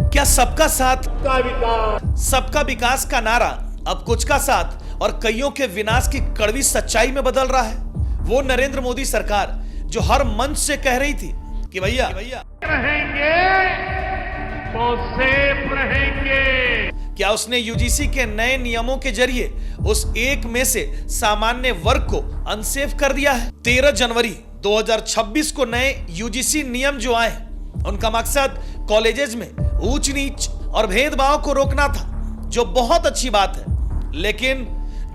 क्या सबका साथ का विकास, सबका विकास का नारा अब कुछ का साथ और कईयों के विनाश की कड़वी सच्चाई में बदल रहा है? वो नरेंद्र मोदी सरकार जो हर मंच से कह रही थी कि भैया रहेंगे तो सेफ रहेंगे। क्या उसने यूजीसी के नए नियमों के जरिए उस एक में से सामान्य वर्ग को अनसेफ कर दिया है? 13 जनवरी 2026 को नए यूजीसी नियम जो आए, उनका मकसद कॉलेजेस में ऊंच नीच और भेदभाव को रोकना था, जो बहुत अच्छी बात है। लेकिन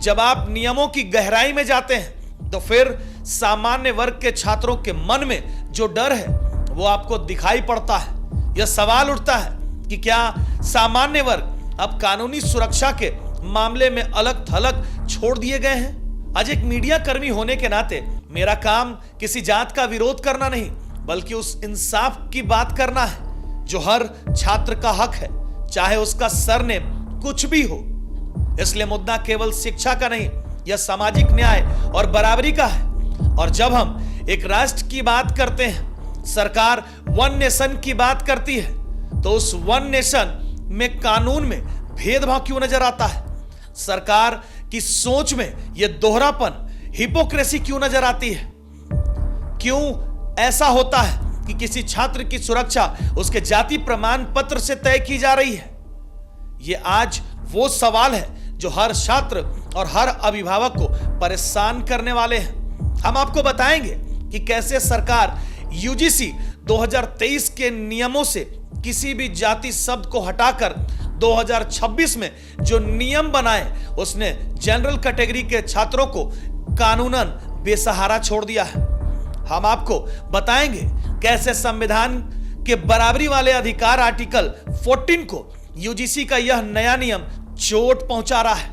जब आप नियमों की गहराई में जाते हैं तो फिर सामान्य वर्ग के छात्रों के मन में जो डर है वो आपको दिखाई पड़ता है। यह सवाल उठता है कि क्या सामान्य वर्ग अब कानूनी सुरक्षा के मामले में अलग थलग छोड़ दिए गए हैं? आज एक मीडिया कर्मी होने के नाते मेरा काम किसी जात का विरोध करना नहीं, बल्कि उस इंसाफ की बात करना है जो हर छात्र का हक है, चाहे उसका सरनेम कुछ भी हो। इसलिए मुद्दा केवल शिक्षा का नहीं, यह सामाजिक न्याय और बराबरी का है। और जब हम एक राष्ट्र की बात करते हैं, सरकार वन नेशन की बात करती है, तो उस वन नेशन में कानून में भेदभाव क्यों नजर आता है? सरकार की सोच में यह दोहरापन, हिपोक्रेसी क्यों नजर आती है? क्यों ऐसा होता है कि किसी छात्र की सुरक्षा उसके जाति प्रमाण पत्र से तय की जा रही है? यह आज वो सवाल है जो हर छात्र और हर अभिभावक को परेशान करने वाले हैं। हम आपको बताएंगे कि कैसे सरकार यूजीसी 2023 के नियमों से किसी भी जाति शब्द को हटाकर 2026 में जो नियम बनाए, उसने जनरल कैटेगरी के छात्रों को कानूनन बेसहारा छोड़ दिया है। हम आपको बताएंगे कैसे संविधान के बराबरी वाले अधिकार आर्टिकल 14 को यूजीसी का यह नया नियम चोट पहुंचा रहा है।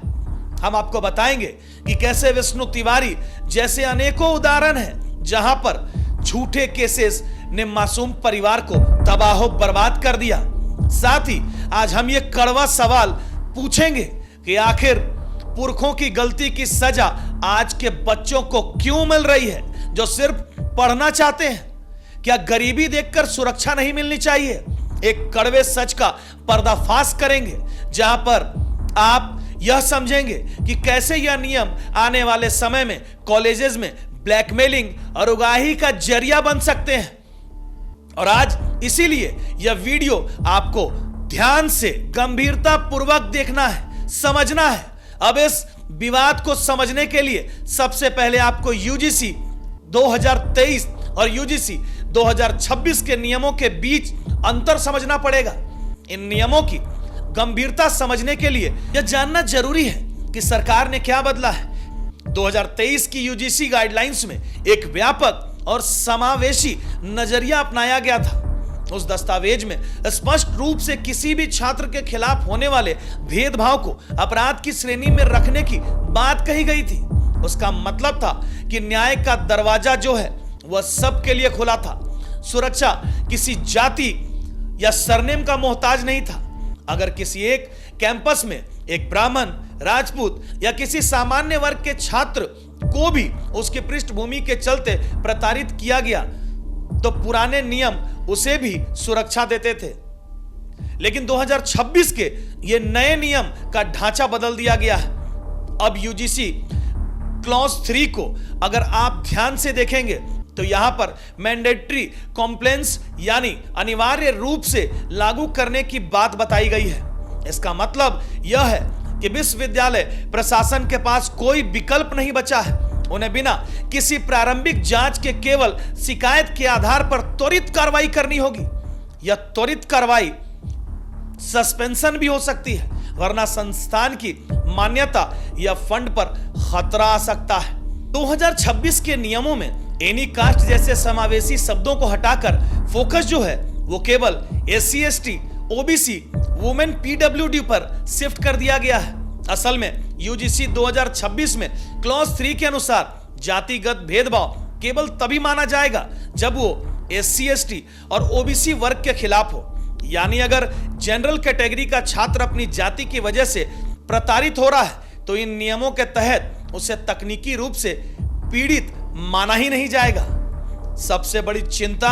हम आपको बताएंगे कि कैसे विष्णु तिवारी जैसे अनेकों उदाहरण हैं जहां पर झूठे केसेस ने मासूम परिवार को तबाह बर्बाद कर दिया। साथ ही आज हम ये कड़वा सवाल पूछेंगे कि आखिर पुरखों की गलती की सजा आज के बच्चों को क्यों मिल रही है जो सिर्फ पढ़ना चाहते हैं? क्या गरीबी देखकर सुरक्षा नहीं मिलनी चाहिए? एक कड़वे सच का पर्दाफाश करेंगे जहां पर आप यह समझेंगे कि कैसे यह नियम आने वाले समय में कॉलेजेस में ब्लैकमेलिंग और उगाही का जरिया बन सकते हैं। और आज इसीलिए यह वीडियो आपको ध्यान से गंभीरता पूर्वक देखना है, समझना है। अब इस विवाद को समझने के लिए सबसे पहले आपको यूजीसी 2023 और यूजीसी 2026 के नियमों के बीच अंतर समझना पड़ेगा। इन नियमों की गंभीरता समझने के लिए यह जानना जरूरी है कि सरकार ने क्या बदला है। 2023 की यूजीसी गाइडलाइंस में एक व्यापक और समावेशी नजरिया अपनाया गया था। उस दस्तावेज में स्पष्ट रूप से किसी भी छात्र के खिलाफ होने वाले भेदभाव को अपराध की श्रेणी में रखने की बात कही गई थी। उसका मतलब था कि न्याय का दरवाजा जो है वह सबके लिए खुला था। सुरक्षा किसी जाति या सरनेम का मोहताज नहीं था। अगर किसी एक कैंपस में एक ब्राह्मण, राजपूत या किसी सामान्य वर्ग के छात्र को भी उसकी पृष्ठभूमि के चलते प्रताड़ित किया गया तो पुराने नियम उसे भी सुरक्षा देते थे। लेकिन 2026 के ये नए नियम का ढांचा बदल दिया गया है। अब यूजीसी क्लॉज 3 को अगर आप ध्यान से देखेंगे तो यहां पर मैंडेटरी कॉम्प्लेंस यानी अनिवार्य रूप से लागू करने की बात बताई गई है। इसका मतलब यह है कि विश्वविद्यालय प्रशासन के पास कोई विकल्प नहीं बचा है। उन्हें बिना किसी प्रारंभिक जांच के केवल शिकायत के आधार पर त्वरित कार्रवाई करनी होगी। यह त्वरित कार्रवाई सस्पेंशन भी हो सकती है, वरना संस्थान की मान्यता या फंड पर खतरा आ सकता है। 2026 के नियमों में एनी कास्ट जैसे समावेशी शब्दों को हटाकर फोकस जो है वो केवल SC ST OBC women PWD पर शिफ्ट कर दिया गया है। असल में यूजीसी 2026 में क्लॉज 3 के अनुसार जातिगत भेदभाव केवल तभी माना जाएगा जब वो SC ST और OBC वर्ग के खिलाफ हो। यानी अगर जनरल कैटेगरी का छात्र अपनी जाति की वजह से प्रताड़ित हो रहा है तो इन नियमों के तहत उसे तकनीकी रूप से पीड़ित माना ही नहीं जाएगा। सबसे बड़ी चिंता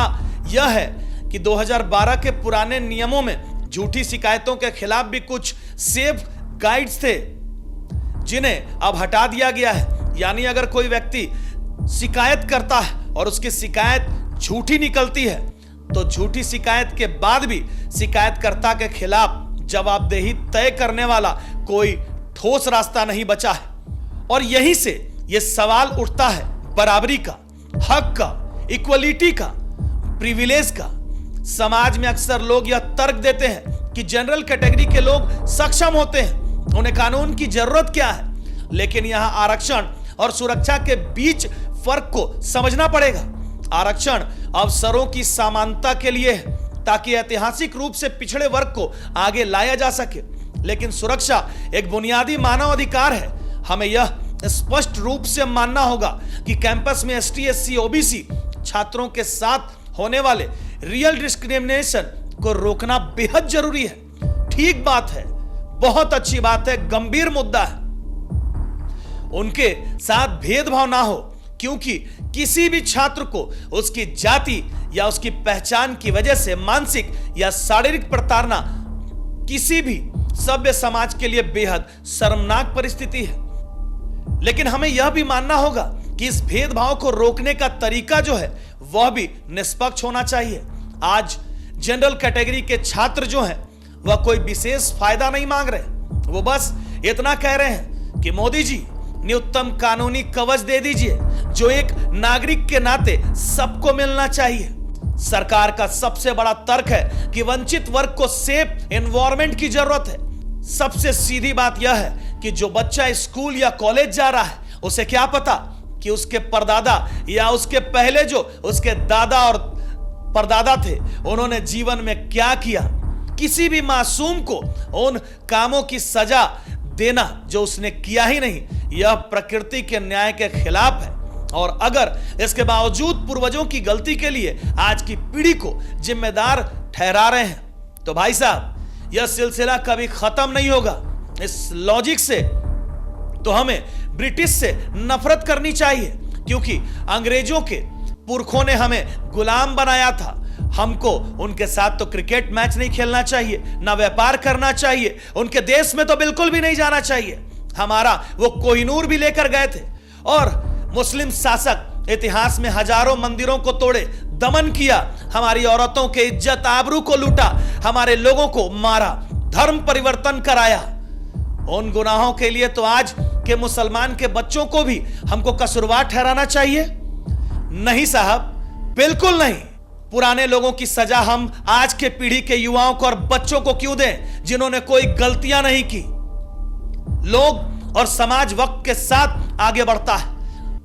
यह है कि 2012 के पुराने नियमों में झूठी शिकायतों के खिलाफ भी कुछ सेफ गाइड्स थे जिन्हें अब हटा दिया गया है। यानी अगर कोई व्यक्ति शिकायत करता है और उसकी शिकायत झूठी निकलती है तो झूठी शिकायत के बाद भी शिकायतकर्ता के खिलाफ जवाबदेही तय करने वाला कोई ठोस रास्ता नहीं बचा है। और यहीं से यह सवाल उठता है बराबरी का, हक का, इक्वलिटी का, प्रिविलेज का। समाज में अक्सर लोग यह तर्क देते हैं कि जनरल कैटेगरी के लोग सक्षम होते हैं, उन्हें कानून की जरूरत क्या है। लेकिन यहां आरक्षण और सुरक्षा के बीच फर्क को समझना पड़ेगा। आरक्षण अवसरों की समानता के लिए है ताकि ऐतिहासिक रूप से पिछड़े वर्ग को आगे लाया जा सके, लेकिन सुरक्षा एक बुनियादी मानव अधिकार है। हमें यह स्पष्ट रूप से मानना होगा कि कैंपस में एसटी, एससी, ओबीसी छात्रों के साथ होने वाले रियल डिस्क्रिमिनेशन को रोकना बेहद जरूरी है। ठीक बात है, बहुत अच्छी बात है, गंभीर मुद्दा है। उनके साथ भेदभाव ना हो, क्योंकि किसी भी छात्र को उसकी जाति या उसकी पहचान की वजह से मानसिक या शारीरिक प्रताड़ना किसी भी सभ्य समाज के लिए बेहद शर्मनाक परिस्थिति है। लेकिन हमें यह भी मानना होगा कि इस भेदभाव को रोकने का तरीका जो है वह भी निष्पक्ष होना चाहिए। आज जनरल कैटेगरी के छात्र जो हैं वह कोई विशेष फायदा नहीं मांग रहे, वो बस इतना कह रहे हैं कि मोदी जी न्यूनतम कानूनी कवच दे दीजिए जो एक नागरिक के नाते सबको मिलना चाहिए। सरकार का सबसे बड़ा तर्क है कि वंचित वर्ग को सेफ एनवायरनमेंट की जरूरत है। सबसे सीधी बात यह है कि जो बच्चा स्कूल या कॉलेज जा रहा है उसे क्या पता कि उसके परदादा या उसके पहले जो उसके दादा और परदादा थे उन्होंने जीवन में क्या किया। किसी भी मासूम को उन कामों की सजा देना जो उसने किया ही नहीं, यह प्रकृति के न्याय के खिलाफ है। और अगर इसके बावजूद पूर्वजों की गलती के लिए आज की पीढ़ी को जिम्मेदार ठहरा रहे हैं तो भाई साहब यह सिलसिला कभी खत्म नहीं होगा। इस लॉजिक से तो हमें ब्रिटिश से नफरत करनी चाहिए, क्योंकि अंग्रेजों के पुरखों ने हमें गुलाम बनाया था। हमको उनके साथ तो क्रिकेट मैच नहीं खेलना चाहिए, ना व्यापार करना चाहिए, उनके देश में तो बिल्कुल भी नहीं जाना चाहिए। हमारा वो कोहिनूर भी लेकर गए थे। और मुस्लिम शासक इतिहास में हजारों मंदिरों को तोड़े, दमन किया, हमारी औरतों के इज्जत आबरू को लूटा, हमारे लोगों को मारा, धर्म परिवर्तन कराया। उन गुनाहों के लिए तो आज के मुसलमान के बच्चों को भी हमको कसूरवार ठहराना चाहिए? नहीं साहब, बिल्कुल नहीं। पुराने लोगों की सजा हम आज के पीढ़ी के युवाओं को और बच्चों को क्यों दें जिन्होंने कोई गलतियां नहीं की। लोग और समाज वक्त के साथ आगे बढ़ता है।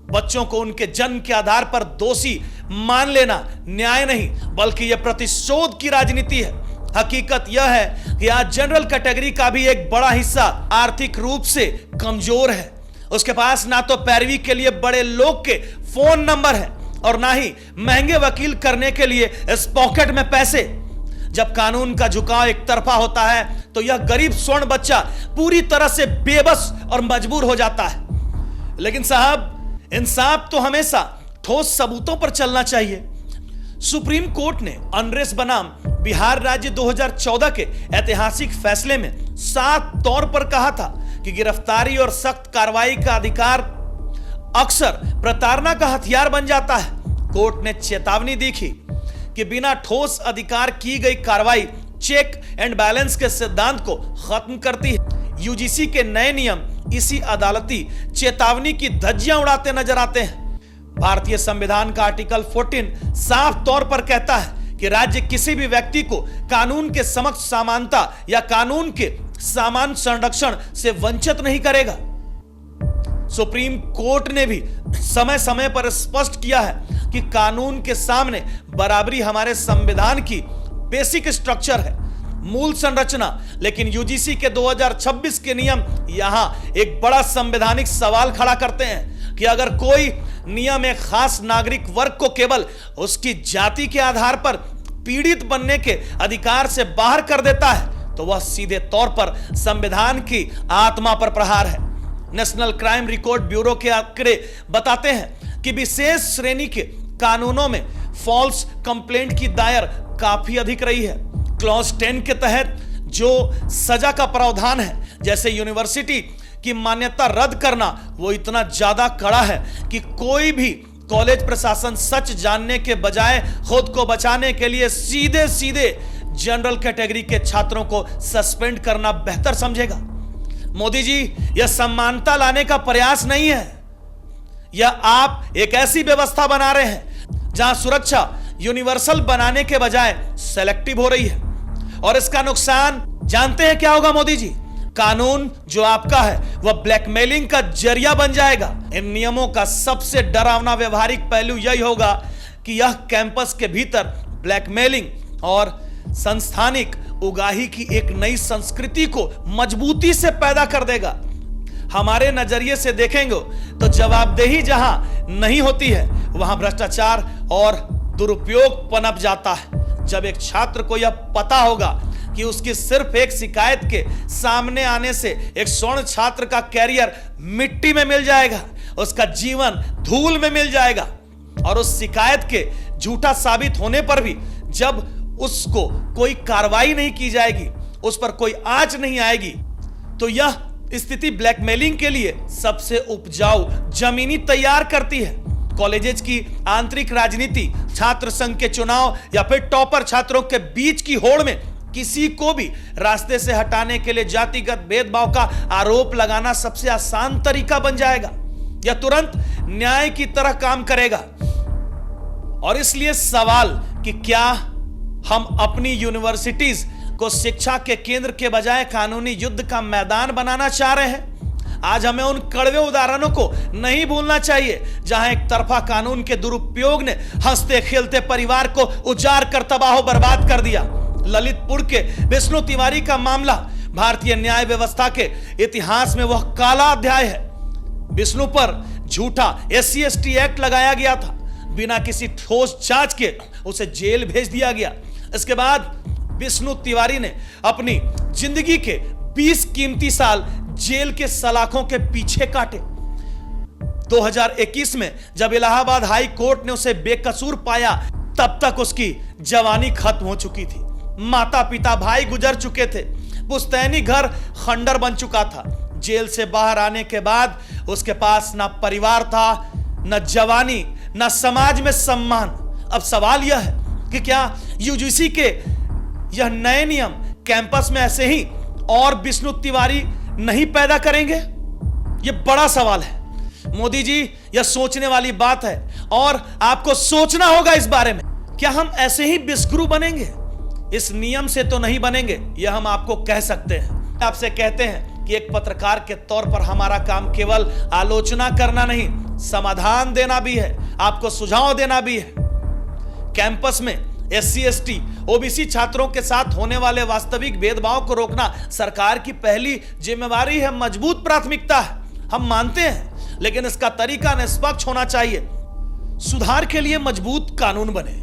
बच्चों को उनके जन्म के आधार पर दोषी मान लेना न्याय नहीं, बल्कि यह प्रतिशोध की राजनीति है। हकीकत यह है कि आज जनरल कैटेगरी का भी एक बड़ा हिस्सा आर्थिक रूप से कमजोर है। उसके पास ना तो पैरवी के लिए बड़े लोग के फोन नंबर है और ना ही महंगे वकील करने के लिए इस पॉकेट में पैसे। जब कानून का झुकाव एक तरफा होता है तो यह गरीब स्वर्ण बच्चा पूरी तरह से बेबस और मजबूर हो जाता है। लेकिन साहब, इंसाफ तो हमेशा ठोस सबूतों पर चलना चाहिए। सुप्रीम कोर्ट ने अनरेस बनाम बिहार राज्य 2014 के ऐतिहासिक फैसले में साफ तौर पर कहा था कि गिरफ्तारी और सख्त कार्रवाई का अधिकार अक्सर प्रताड़ना का हथियार बन जाता है। कोर्ट ने चेतावनी दी थी कि बिना ठोस अधिकार की गई कार्रवाई चेक एंड बैलेंस के सिद्धांत को खत्म करती है। यूजीसी के नए नियम इसी अदालती चेतावनी की धज्जियां उड़ाते नजर आते हैं। भारतीय संविधान का आर्टिकल 14 साफ तौर पर कहता है कि राज्य किसी भी व्यक्ति को कानून के समक्ष समानता या कानून के समान संरक्षण से वंचित नहीं करेगा। सुप्रीम कोर्ट ने भी समय समय पर स्पष्ट किया है कि कानून के सामने बराबरी हमारे संविधान की बेसिक स्ट्रक्चर है, मूल संरचना। लेकिन यूजीसी के 2026 के नियम यहां एक बड़ा संवैधानिक सवाल खड़ा करते हैं कि अगर कोई नियम एक खास नागरिक वर्ग को केवल उसकी जाति के आधार पर पीड़ित बनने के अधिकार से बाहर कर देता है तो वह सीधे तौर पर संविधान की आत्मा पर प्रहार है। नेशनल क्राइम रिकॉर्ड ब्यूरो के आंकड़े बताते हैं कि विशेष श्रेणी के कानूनों में फॉल्स कंप्लेंट की दायर काफी अधिक रही है। क्लॉज 10 के तहत जो सजा का प्रावधान है, जैसे यूनिवर्सिटी की मान्यता रद्द करना, वो इतना ज्यादा कड़ा है कि कोई भी कॉलेज प्रशासन सच जानने के बजाय खुद को बचाने के लिए सीधे सीधे जनरल कैटेगरी के छात्रों को सस्पेंड करना बेहतर समझेगा। मोदी जी, यह समानता लाने का प्रयास नहीं है। यह आप एक ऐसी व्यवस्था बना रहे हैं जहां सुरक्षा यूनिवर्सल बनाने के बजाय सेलेक्टिव हो रही है, और इसका नुकसान जानते हैं क्या होगा मोदी जी? कानून जो आपका है वह ब्लैकमेलिंग का जरिया बन जाएगा। इन नियमों का सबसे डरावना व्यवहारिक पहलू यही होगा कि यह कैंपस के भीतर ब्लैकमेलिंग और संस्थानिक उगाही की एक नई संस्कृति को मजबूती से पैदा कर देगा। हमारे नजरिए से देखेंगे तो जवाबदेही जहां नहीं होती है वहां भ्रष्टाचार और दुरुपयोग पनप जाता है। जब एक छात्र को यह पता होगा कि उसकी सिर्फ एक शिकायत के सामने आने से एक स्वर्ण छात्र का कैरियर मिट्टी में मिल जाएगा, उसका जीवन धूल में मिल जाएगा, और उस शिकायत के झूठा साबित होने पर भी जब उसको कोई कार्रवाई नहीं की जाएगी, उस पर कोई आंच नहीं आएगी, तो यह स्थिति ब्लैकमेलिंग के लिए सबसे उपजाऊ जमीनी तैयार करती है। कॉलेजेस की आंतरिक राजनीति, छात्र संघ के चुनाव या फिर टॉपर छात्रों के बीच की होड़ में किसी को भी रास्ते से हटाने के लिए जातिगत भेदभाव का आरोप लगाना सबसे आसान तरीका बन जाएगा। यह तुरंत न्याय की तरह काम करेगा। और इसलिए सवाल कि क्या हम अपनी यूनिवर्सिटीज को शिक्षा के केंद्र के बजाय कानूनी युद्ध का मैदान बनाना चाह रहे हैं? आज हमें उन कड़वे उदाहरणों को नहीं भूलना चाहिए जहां एक तरफा कानून के दुरुपयोग ने हंसते खेलते परिवार को उजाड़ कर तबाह बर्बाद कर दिया। ललितपुर के विष्णु तिवारी का मामला भारतीय न्याय व्यवस्था के इतिहास में वह काला अध्याय है। विष्णु पर झूठा SC/ST एक्ट लगाया गया था, बिना किसी ठोस जांच के उसे जेल भेज दिया गया। इसके बाद विष्णु तिवारी ने अपनी जिंदगी के 20 कीमती साल जेल के सलाखों के पीछे काटे। 2021 में जब इलाहाबाद हाई कोर्ट ने उसे बेकसूर पाया, तब तक उसकी जवानी खत्म हो चुकी थी। माता पिता भाई गुजर चुके थे, पुश्तैनी घर खंडर बन चुका था। जेल से बाहर आने के बाद उसके पास ना परिवार था, ना जवानी, ना समाज में सम्मान। अब सवाल यह है कि क्या UGC के यह नए नियम कैंपस में ऐसे ही और विष्णु तिवारी नहीं पैदा करेंगे? यह बड़ा सवाल है मोदी जी, यह सोचने वाली बात है और आपको सोचना होगा इस बारे में। क्या हम ऐसे ही बिस्क्रू बनेंगे? इस नियम से तो नहीं बनेंगे, यह हम आपको कह सकते हैं। आपसे कहते हैं कि एक पत्रकार के तौर पर हमारा काम केवल आलोचना करना नहीं, समाधान देना भी है, आपको सुझाव देना भी है। कैंपस में SC/ST OBC छात्रों के साथ होने वाले वास्तविक भेदभाव को रोकना सरकार की पहली जिम्मेवारी है, मजबूत प्राथमिकता है, हम मानते हैं, लेकिन इसका तरीका निष्पक्ष होना चाहिए। सुधार के लिए मजबूत कानून बने,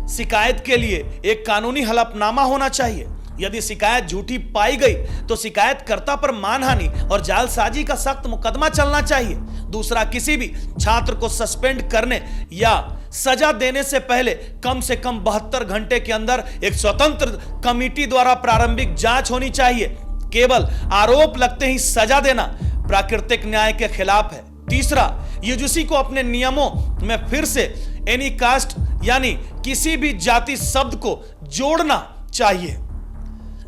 शिकायत के लिए एक कानूनी हलफनामा होना चाहिए। यदि शिकायत झूठी पाई गई तो शिकायतकर्ता पर मानहानि और जालसाजी का सख्त मुकदमा चलना चाहिए। दूसरा, किसी भी छात्र को सस्पेंड करने या सजा देने से पहले कम से कम 72 घंटे के अंदर एक स्वतंत्र कमेटी द्वारा प्रारंभिक जांच होनी चाहिए। केवल आरोप लगते ही सजा देना प्राकृतिक न्याय के खिलाफ है। तीसरा, UGC को अपने नियमों में फिर से एनी कास्ट यानी किसी भी जाति शब्द को जोड़ना चाहिए,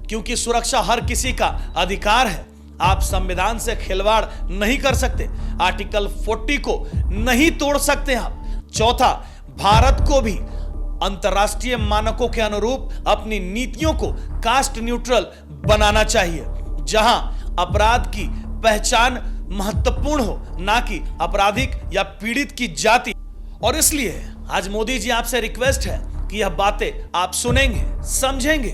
क्योंकि सुरक्षा हर किसी का अधिकार है। आप संविधान से खिलवाड़ नहीं कर सकते, आर्टिकल 40 को नहीं तोड़ सकते आप। चौथा, भारत को भी अंतर्राष्ट्रीय मानकों के अनुरूप अपनी नीतियों को कास्ट न्यूट्रल बनाना चाहिए, जहां अपराध की पहचान महत्वपूर्ण हो, ना कि अपराधिक या पीड़ित की जाति। और इसलिए आज मोदी जी आपसे रिक्वेस्ट है कि यह बातें आप सुनेंगे, समझेंगे।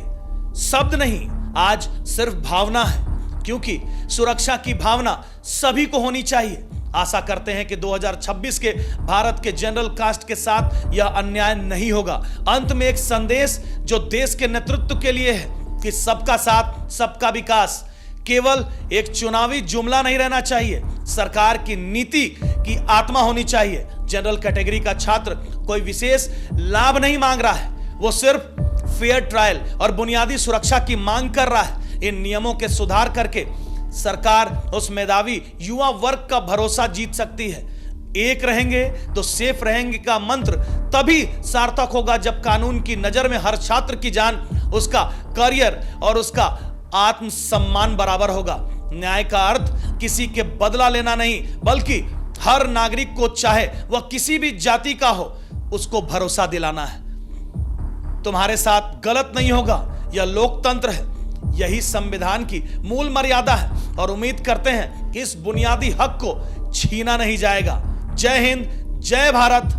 शब्द नहीं, आज सिर्फ भावना है, क्योंकि सुरक्षा की भावना सभी को होनी चाहिए। आशा करते हैं कि 2026 के भारत के जनरल कास्ट के साथ यह अन्याय नहीं होगा। अंत में एक संदेश जो देश के नेतृत्व के लिए है कि सबका साथ, सबका विकास केवल एक चुनावी जुमला नहीं रहना चाहिए, सरकार की नीति की आत्मा होनी चाहिए। जनरल कैटेगरी का छात्र कोई विशेष लाभ नहीं मांग रहा है, वो सिर्फ फेयर ट्रायल और बुनियादी सुरक्षा की मांग कर रहा है। इन नियमों के सुधार करके सरकार उस मेधावी युवा वर्ग का भरोसा जीत सकती है। एक रहेंगे तो सेफ रहेंगे का मंत्र तभी सार्थक होगा जब कानून की नजर में हर छात्र की जान, उसका करियर और उसका आत्मसम्मान बराबर होगा। न्याय का अर्थ किसी के बदला लेना नहीं, बल्कि हर नागरिक को, चाहे वह किसी भी जाति का हो, उसको भरोसा दिलाना है। तुम्हारे साथ गलत नहीं होगा, यह लोकतंत्र है, यही संविधान की मूल मर्यादा है और उम्मीद करते हैं कि इस बुनियादी हक को छीना नहीं जाएगा। जय हिंद, जय भारत।